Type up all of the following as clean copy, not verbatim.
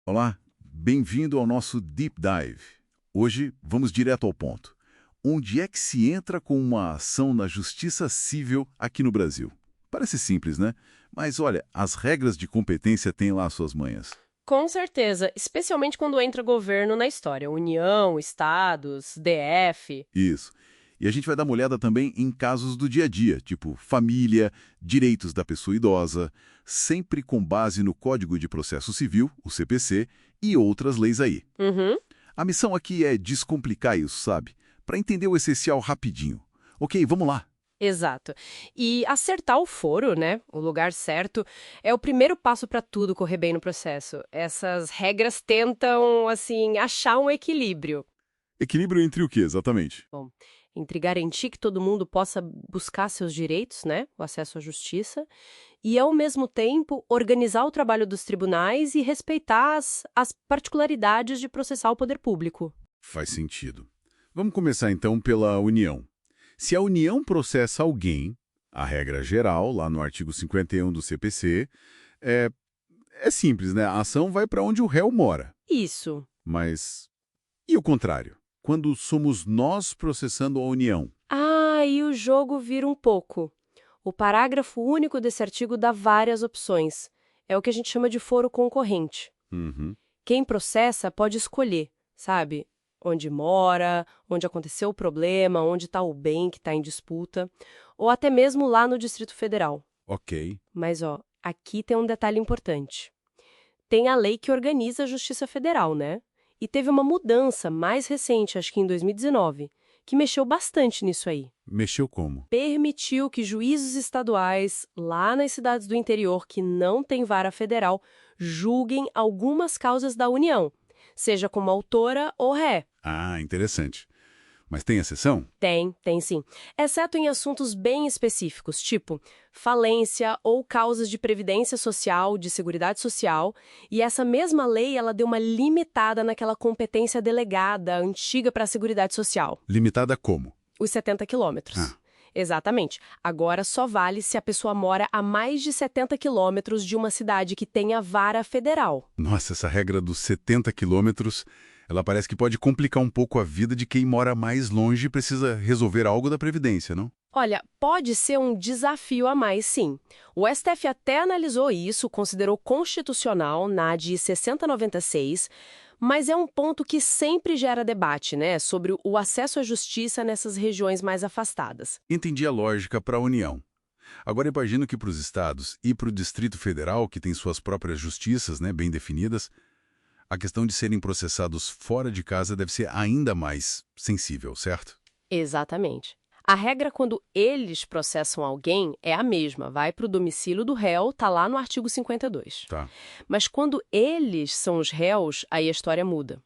Olá, bem-vindo ao nosso Deep Dive. Hoje vamos direto ao ponto. Onde é que se entra com uma ação na Justiça Civil aqui no Brasil? Parece simples, né? Mas olha, as regras de competência têm lá suas manhas. Com certeza, especialmente quando entra governo na história, União, estados, DF. Isso. E a gente vai dar uma olhada também em casos do dia a dia, tipo família, direitos da pessoa idosa, sempre com base no Código de Processo Civil, o CPC, e outras leis aí. Uhum, A missão aqui é descomplicar isso, sabe? Para entender o essencial rapidinho. Ok, vamos lá. exato. E acertar o foro, né, o lugar certo, é o primeiro passo para tudo correr bem no processo. Essas regras tentam, assim, achar um equilíbrio. Equilíbrio entre o que, exatamente? Bom, entre garantir que todo mundo possa buscar seus direitos, né, o acesso à justiça, e, ao mesmo tempo, organizar o trabalho dos tribunais e respeitar as particularidades de processar o poder público. Faz sentido. Vamos começar então pela União. Se a União processa alguém, a regra geral, lá no artigo 51 do CPC, é, é simples, né? A ação vai para onde o réu mora. Isso. Mas e o contrário? Quando somos nós processando a União? Ah, e o jogo vira um pouco. O parágrafo único desse artigo dá várias opções. É o que a gente chama de foro concorrente. Uhum. Quem processa pode escolher, sabe? Onde mora, onde aconteceu o problema, onde está o bem que está em disputa, ou até mesmo lá no Distrito Federal. Ok. Mas, ó, aqui tem um detalhe importante. Tem a lei que organiza a Justiça Federal, né? E teve uma mudança mais recente, acho que em 2019, que mexeu bastante nisso aí. Mexeu como? Permitiu que juízes estaduais, lá nas cidades do interior que não têm vara federal, julguem algumas causas da União, seja como autora ou ré. Ah, interessante. Mas tem exceção? Tem sim. Exceto em assuntos bem específicos, tipo falência ou causas de previdência social, de seguridade social, e essa mesma lei ela deu uma limitada naquela competência delegada antiga para a seguridade social, Limitada como? os 70 quilômetros. Ah, Exatamente. Agora só vale se a pessoa mora a mais de 70 quilômetros de uma cidade que tenha vara federal. nossa, essa regra dos 70 quilômetros, ela parece que pode complicar um pouco a vida de quem mora mais longe e precisa resolver algo da Previdência, não? Olha, pode ser um desafio a mais, sim. O STF até analisou isso, considerou constitucional na AD 6096, mas é um ponto que sempre gera debate, né, sobre o acesso à justiça nessas regiões mais afastadas. Entendi a lógica para a União. Agora imagino que para os estados e para o Distrito Federal, que tem suas próprias justiças, né, bem definidas, a questão de serem processados fora de casa deve ser ainda mais sensível, certo? Exatamente. A regra quando eles processam alguém é a mesma, vai para o domicílio do réu, tá lá no artigo 52. Tá. Mas quando eles são os réus, aí a história muda.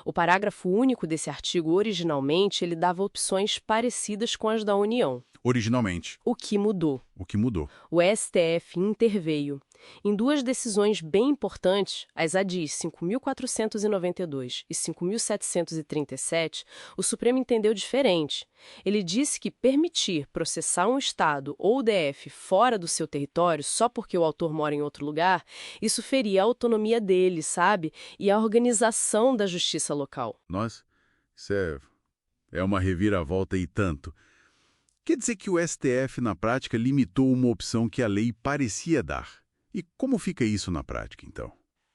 O parágrafo único desse artigo, originalmente, ele dava opções parecidas com as da União. Originalmente, O que mudou? o que mudou? O STF interveio. Em duas decisões bem importantes, as ADIs 5.492 e 5.737, o Supremo entendeu diferente. Ele disse que permitir processar um Estado ou o DF fora do seu território só porque o autor mora em outro lugar, isso feria a autonomia dele, sabe? E a organização da justiça local. Nossa, isso é uma reviravolta e tanto. Quer dizer que o STF, na prática, limitou uma opção que a lei parecia dar. E como fica isso na prática, então?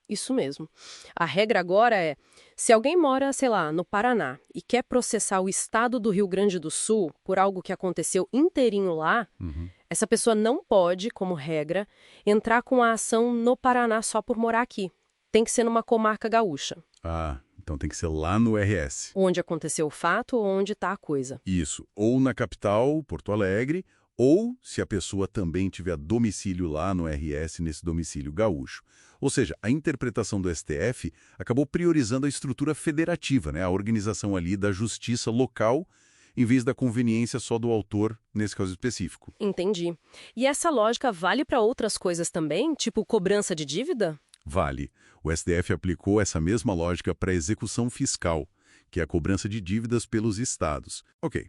Isso mesmo. A regra agora é, se alguém mora, sei lá, no Paraná e quer processar o estado do Rio Grande do Sul por algo que aconteceu inteirinho lá, Uhum. essa pessoa não pode, como regra, entrar com a ação no Paraná só por morar aqui. Tem que ser numa comarca gaúcha, Ah, então tem que ser lá no RS. onde aconteceu o fato ou onde está a coisa. Isso, ou na capital, Porto Alegre, ou se a pessoa também tiver domicílio lá no RS, nesse domicílio gaúcho. Ou seja, a interpretação do STF acabou priorizando a estrutura federativa, né, a organização ali da justiça local, em vez da conveniência só do autor, nesse caso específico. Entendi. E essa lógica vale para outras coisas também, tipo cobrança de dívida? Vale. O STF aplicou essa mesma lógica para a execução fiscal, que é a cobrança de dívidas pelos estados. Ok.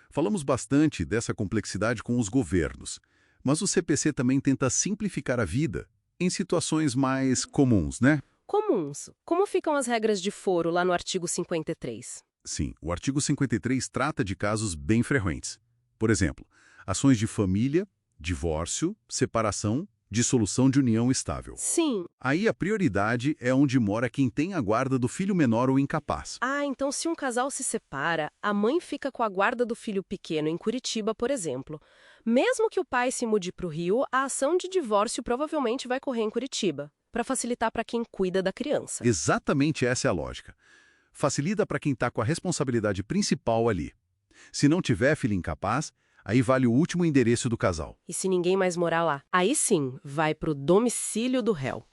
Falamos bastante dessa complexidade com os governos, mas o CPC também tenta simplificar a vida em situações mais comuns, né? Comuns. Como ficam as regras de foro lá no artigo 53? Sim, o artigo 53 trata de casos bem frequentes. Por exemplo, ações de família, divórcio, separação, dissolução de união estável. Sim. Aí a prioridade é onde mora quem tem a guarda do filho menor ou incapaz. Ah, então se um casal se separa, a mãe fica com a guarda do filho pequeno em Curitiba, por exemplo. Mesmo que o pai se mude para o Rio, a ação de divórcio provavelmente vai correr em Curitiba, para facilitar para quem cuida da criança. Exatamente essa é a lógica. Facilita para quem está com a responsabilidade principal ali. Se não tiver filho incapaz, aí vale o último endereço do casal. E se ninguém mais morar lá? Aí sim, vai para o domicílio do réu.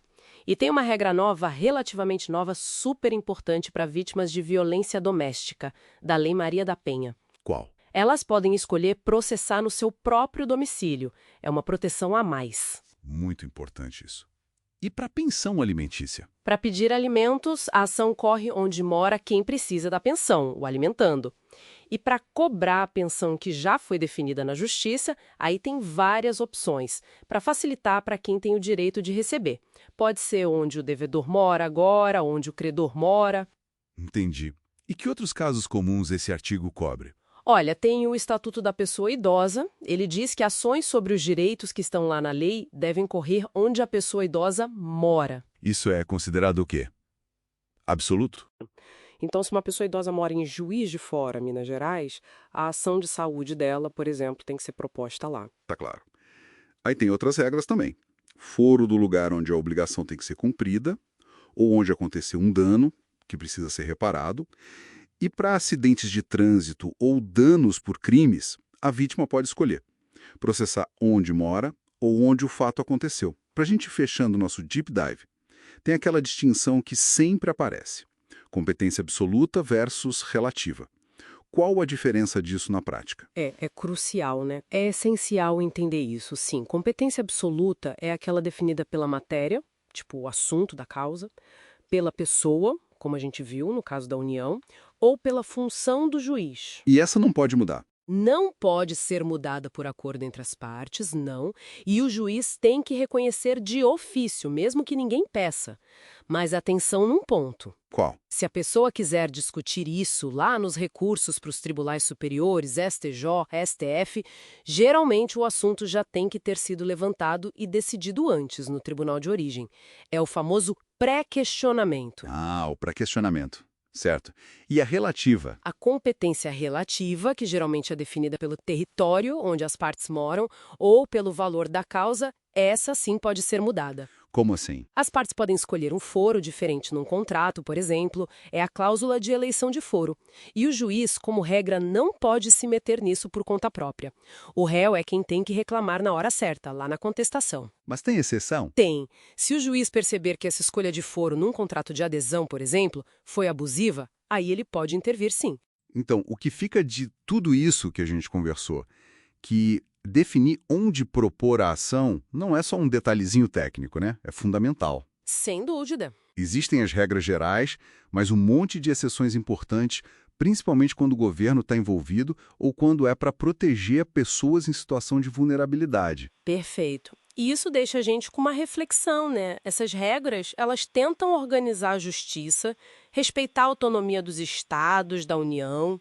E tem uma regra nova, relativamente nova, super importante para vítimas de violência doméstica, da Lei Maria da Penha. Qual? Elas podem escolher processar no seu próprio domicílio. É uma proteção a mais. Muito importante isso. E para pensão alimentícia? Para pedir alimentos, a ação corre onde mora quem precisa da pensão, o alimentando. E para cobrar a pensão que já foi definida na Justiça, aí tem várias opções, para facilitar para quem tem o direito de receber. Pode ser onde o devedor mora agora, onde o credor mora. Entendi. E que outros casos comuns esse artigo cobre? Olha, tem o Estatuto da Pessoa Idosa. Ele diz que ações sobre os direitos que estão lá na lei devem correr onde a pessoa idosa mora. Isso é considerado o quê? Absoluto? Então, se uma pessoa idosa mora em Juiz de Fora, Minas Gerais, a ação de saúde dela, por exemplo, tem que ser proposta lá. Tá claro. Aí tem outras regras também. Foro do lugar onde a obrigação tem que ser cumprida, ou onde aconteceu um dano que precisa ser reparado. E para acidentes de trânsito ou danos por crimes, a vítima pode escolher processar onde mora ou onde o fato aconteceu. Para a gente ir fechando o nosso deep dive, tem aquela distinção que sempre aparece: competência absoluta versus relativa. Qual a diferença disso na prática? É crucial, né? É essencial entender isso, sim. Competência absoluta é aquela definida pela matéria, tipo o assunto da causa, pela pessoa, como a gente viu no caso da união, ou pela função do juiz. E essa não pode mudar. Não pode ser mudada por acordo entre as partes, não, e o juiz tem que reconhecer de ofício, mesmo que ninguém peça. Mas atenção num ponto. Qual? Se a pessoa quiser discutir isso lá nos recursos para os tribunais superiores, STJ, STF, geralmente o assunto já tem que ter sido levantado e decidido antes no tribunal de origem. É o famoso pré-questionamento. Ah, o pré-questionamento. Certo. E a relativa? A competência relativa, que geralmente é definida pelo território onde as partes moram ou pelo valor da causa, essa sim pode ser mudada. Como assim? As partes podem escolher um foro diferente num contrato, por exemplo, é a cláusula de eleição de foro. E o juiz, como regra, não pode se meter nisso por conta própria. O réu é quem tem que reclamar na hora certa, lá na contestação. Mas tem exceção? Tem. Se o juiz perceber que essa escolha de foro num contrato de adesão, por exemplo, foi abusiva, aí ele pode intervir sim. Então, o que fica de tudo isso que a gente conversou, que definir onde propor a ação não é só um detalhezinho técnico, né? É fundamental. Sem dúvida. Existem as regras gerais, mas um monte de exceções importantes, principalmente quando o governo está envolvido ou quando é para proteger pessoas em situação de vulnerabilidade. Perfeito. E isso deixa a gente com uma reflexão, né? Essas regras, elas tentam organizar a justiça, respeitar a autonomia dos estados, da União,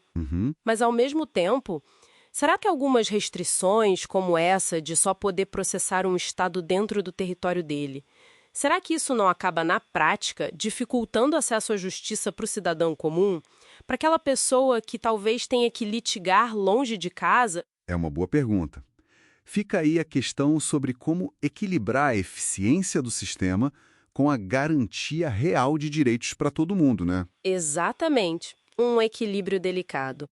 mas ao mesmo tempo, será que algumas restrições, como essa de só poder processar um estado dentro do território dele, será que isso não acaba, na prática, dificultando o acesso à justiça para o cidadão comum? Para aquela pessoa que talvez tenha que litigar longe de casa? É uma boa pergunta. Fica aí a questão sobre como equilibrar a eficiência do sistema com a garantia real de direitos para todo mundo, né? Exatamente. Um equilíbrio delicado.